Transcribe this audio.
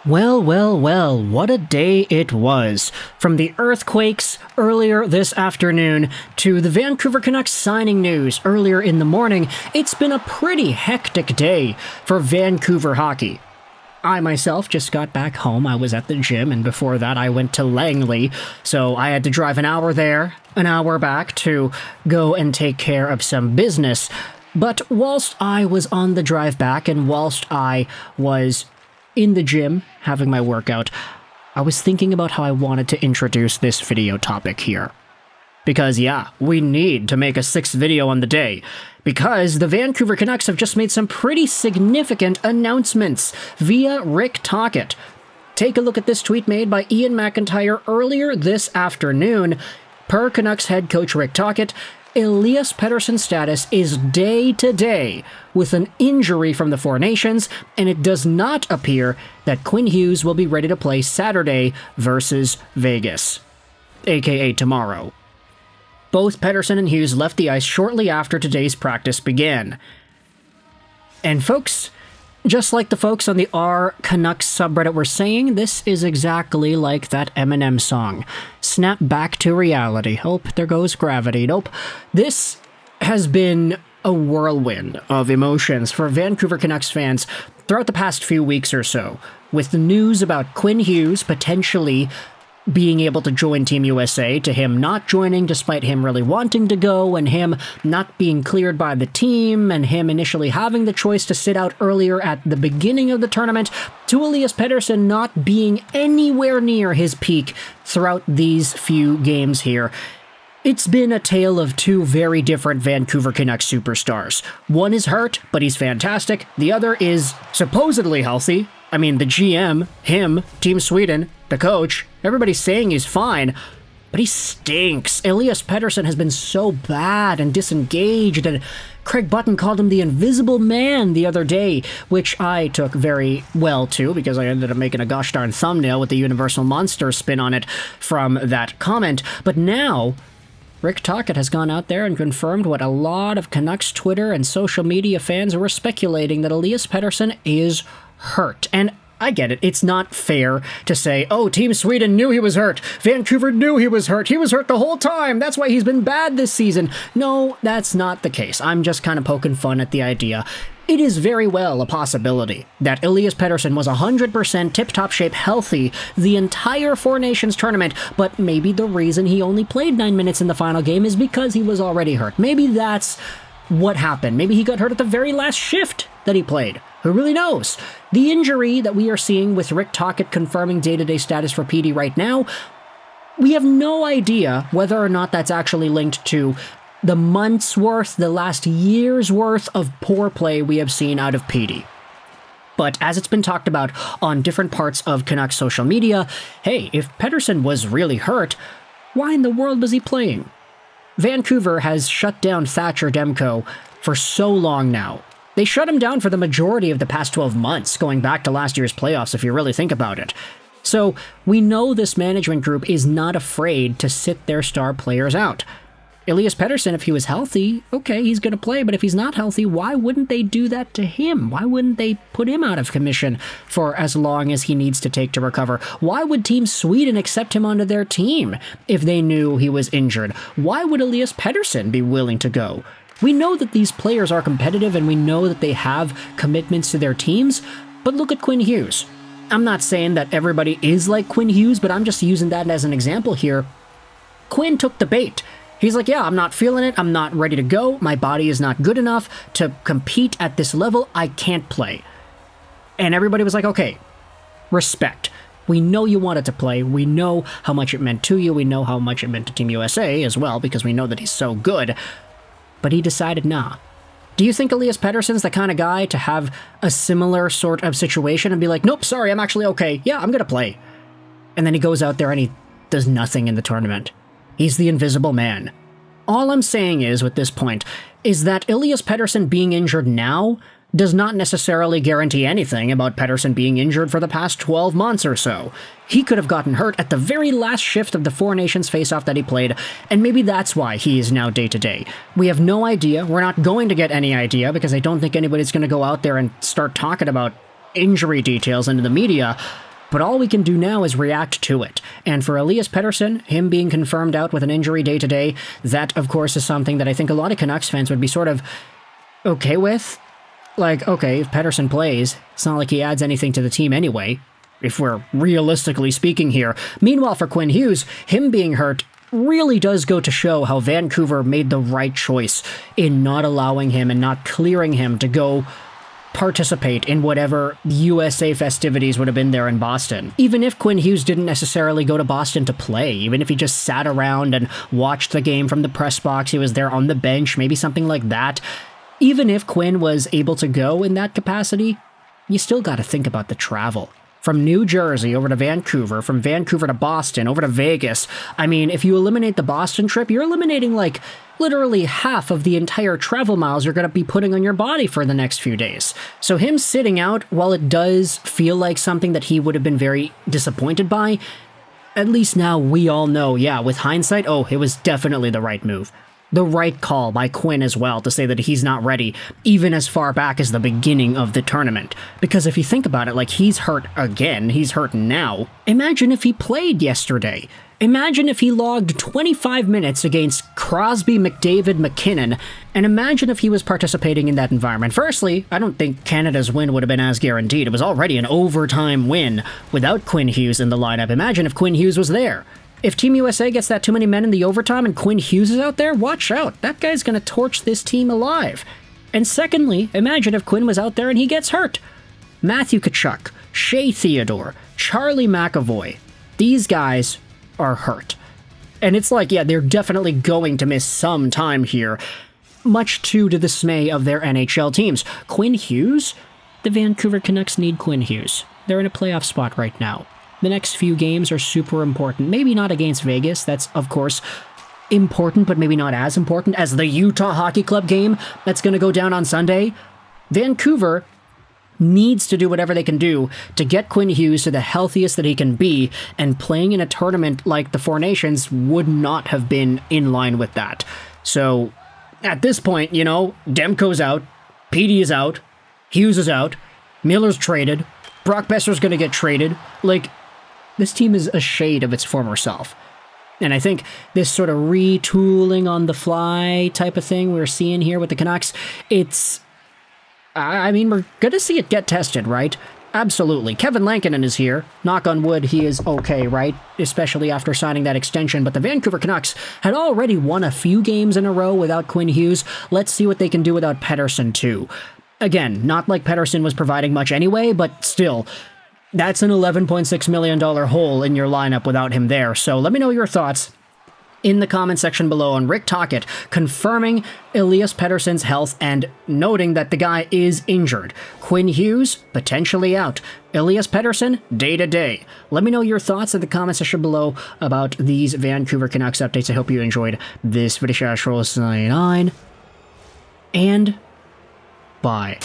Well, well, well, what a day it was. From the earthquakes earlier this afternoon to the Vancouver Canucks signing news earlier in the morning, it's been a pretty hectic day for Vancouver hockey. I myself just got back home. I was at the gym, and before that I went to Langley, so I had to drive an hour there, an hour back to go and take care of some business. But whilst I was on the drive back and whilst I was in the gym having my workout, I was thinking about how I wanted to introduce this video topic here. Because yeah, we need to make a sixth video on the day, because the Vancouver Canucks have just made some pretty significant announcements via Rick Tocchet. Take a look at this tweet made by Ian McIntyre earlier this afternoon. Per Canucks head coach Rick Tocchet, ELIAS Pettersson's status is day-to-day with an injury from the Four Nations, and it does not appear that Quinn Hughes will be ready to play Saturday versus Vegas, aka tomorrow. Both Pettersson and Hughes left the ice shortly after today's practice began. And folks, just like the folks on the R Canucks subreddit were saying, this is exactly like that Eminem song. Snap back to reality. Oh, there goes gravity. Nope. This has been a whirlwind of emotions for Vancouver Canucks fans throughout the past few weeks or so, with the news about Quinn Hughes potentially being able to join Team USA, to him not joining despite him really wanting to go, and him not being cleared by the team, and him initially having the choice to sit out earlier at the beginning of the tournament, to ELIAS Pettersson not being anywhere near his peak throughout these few games here. It's been a tale of two very different Vancouver Canucks superstars. One is hurt, but he's fantastic. The other is supposedly healthy. I mean, the GM, him, Team Sweden, the coach, everybody's saying he's fine, but he stinks. ELIAS Pettersson has been so bad and disengaged, and Craig Button called him the invisible man the other day, which I took very well to, because I ended up making a gosh darn thumbnail with the Universal Monster spin on it from that comment. But now Rick Tocchet has gone out there and confirmed what a lot of Canucks Twitter and social media fans were speculating, that ELIAS Pettersson is hurt. And I get it. It's not fair to say, oh, Team Sweden knew he was hurt. Vancouver knew he was hurt. He was hurt the whole time. That's why he's been bad this season. No, that's not the case. I'm just kind of poking fun at the idea. It is very well a possibility that ELIAS Pettersson was 100% tip-top shape healthy the entire Four Nations tournament, but maybe the reason he only played 9 minutes in the final game is because he was already hurt. Maybe that's what happened. Maybe he got hurt at the very last shift that he played. Who really knows? The injury that we are seeing with Rick Tocchet confirming day-to-day status for PD right now, we have no idea whether or not that's actually linked to the month's worth, the last year's worth of poor play we have seen out of PD. But as it's been talked about on different parts of Canucks social media, hey, if Pettersson was really hurt, why in the world was he playing? Vancouver has shut down Thatcher Demko for so long now. They shut him down for the majority of the past 12 months, going back to last year's playoffs if you really think about it. So we know this management group is not afraid to sit their star players out. ELIAS Pettersson, if he was healthy, okay, he's going to play, but if he's not healthy, why wouldn't they do that to him? Why wouldn't they put him out of commission for as long as he needs to take to recover? Why would Team Sweden accept him onto their team if they knew he was injured? Why would ELIAS Pettersson be willing to go? We know that these players are competitive and we know that they have commitments to their teams, but look at Quinn Hughes. I'm not saying that everybody is like Quinn Hughes, but I'm just using that as an example here. Quinn took the bait. He's like, yeah, I'm not feeling it. I'm not ready to go. My body is not good enough to compete at this level. I can't play. And everybody was like, okay, respect. We know you wanted to play. We know how much it meant to you. We know how much it meant to Team USA as well, because we know that he's so good. But he decided, nah. Do you think ELIAS Pettersson's the kind of guy to have a similar sort of situation and be like, nope, sorry, I'm actually okay. Yeah, I'm going to play. And then he goes out there and he does nothing in the tournament. He's the invisible man. All I'm saying is, with this point, is that ELIAS Pettersson being injured now does not necessarily guarantee anything about Pettersson being injured for the past 12 months or so. He could have gotten hurt at the very last shift of the Four Nations face-off that he played, and maybe that's why he is now day-to-day. We have no idea. We're not going to get any idea, because I don't think anybody's going to go out there and start talking about injury details into the media. But all we can do now is react to it. And for Elias Pettersson, him being confirmed out with an injury day-to-day, that, of course, is something that I think a lot of Canucks fans would be sort of okay with. Like, okay, if Pettersson plays, it's not like he adds anything to the team anyway, if we're realistically speaking here. Meanwhile, for Quinn Hughes, him being hurt really does go to show how Vancouver made the right choice in not allowing him and not clearing him to go participate in whatever USA festivities would have been there in Boston. Even if Quinn Hughes didn't necessarily go to Boston to play, even if he just sat around and watched the game from the press box, he was there on the bench, maybe something like that. Even if Quinn was able to go in that capacity, you still got to think about the travel. From New Jersey over to Vancouver, from Vancouver to Boston, over to Vegas. I mean, if you eliminate the Boston trip, you're eliminating like literally half of the entire travel miles you're going to be putting on your body for the next few days. So him sitting out, while it does feel like something that he would have been very disappointed by, at least now we all know, yeah, with hindsight, oh, it was definitely the right move. The right call by Quinn as well to say that he's not ready, even as far back as the beginning of the tournament. Because if you think about it, like, he's hurt again, he's hurt now. Imagine if he played yesterday. Imagine if he logged 25 minutes against Crosby, McDavid, McKinnon, and imagine if he was participating in that environment. Firstly, I don't think Canada's win would have been as guaranteed. It was already an overtime win without Quinn Hughes in the lineup. Imagine if Quinn Hughes was there. If Team USA gets that too many men in the overtime and Quinn Hughes is out there, watch out. That guy's going to torch this team alive. And secondly, imagine if Quinn was out there and he gets hurt. Matthew Tkachuk, Shea Theodore, Charlie McAvoy. These guys are hurt. And it's like, yeah, they're definitely going to miss some time here, much to the dismay of their NHL teams. Quinn Hughes? The Vancouver Canucks need Quinn Hughes. They're in a playoff spot right now. The next few games are super important. Maybe not against Vegas. That's, of course, important, but maybe not as important as the Utah Hockey Club game that's going to go down on Sunday. Vancouver needs to do whatever they can do to get Quinn Hughes to the healthiest that he can be, and playing in a tournament like the Four Nations would not have been in line with that. So, at this point, you know, Demko's out, Petey is out, Hughes is out, Miller's traded, Brock Besser's going to get traded. Like, this team is a shade of its former self. And I think this sort of retooling on the fly type of thing we're seeing here with the Canucks, it's... I mean, we're going to see it get tested, right? Absolutely. Kevin Lankinen is here. Knock on wood, he is okay, right? Especially after signing that extension. But the Vancouver Canucks had already won a few games in a row without Quinn Hughes. Let's see what they can do without Pettersson, too. Again, not like Pettersson was providing much anyway, but still... That's an $11.6 million hole in your lineup without him there. So let me know your thoughts in the comment section below on Rick Tocchet confirming Elias Pettersson's health and noting that the guy is injured. Quinn Hughes, potentially out. Elias Pettersson, day-to-day. Let me know your thoughts in the comment section below about these Vancouver Canucks updates. I hope you enjoyed this video. And bye.